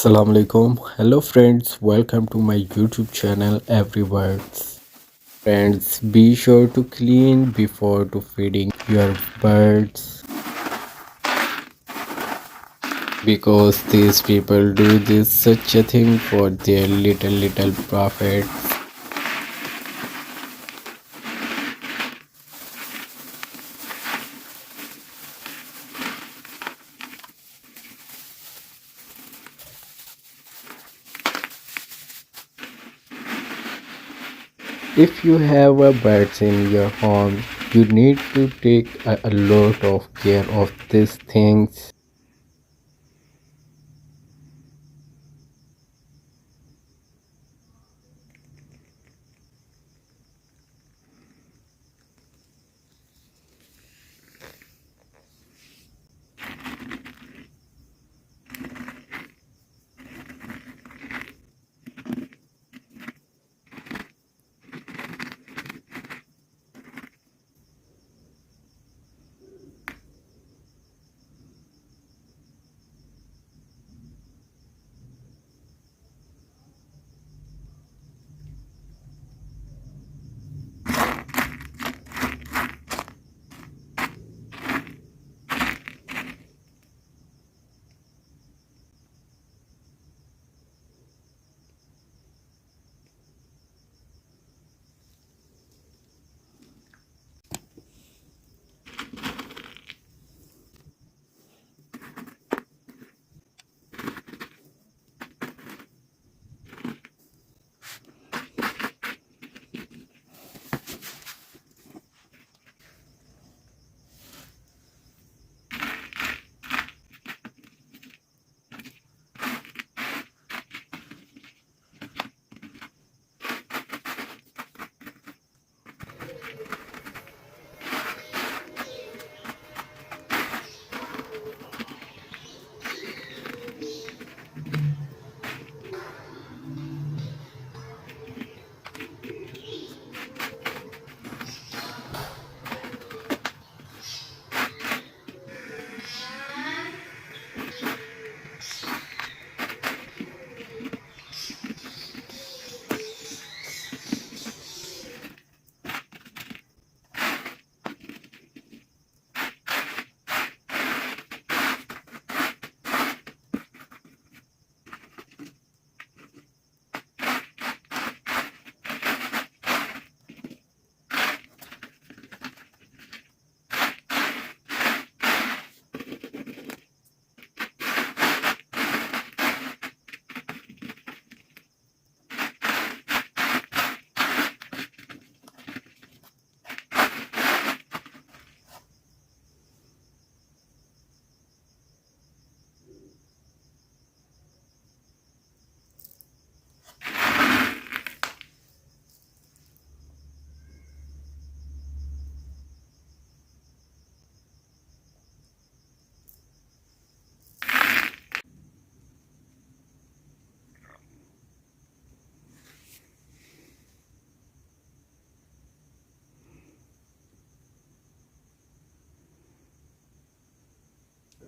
Assalamu alaikum. Hello friends, welcome to my YouTube channel Everybirds. Friends, be sure to clean before to feeding your birds because these people do this such a thing for their little profit. If you have a birds in your home, you need to take a lot of care of these things.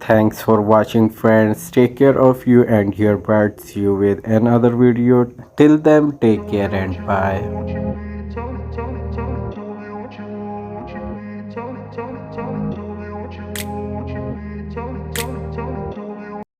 Thanks for watching friends. Take care of you and your birds. See you with another video. Till then, take care and bye.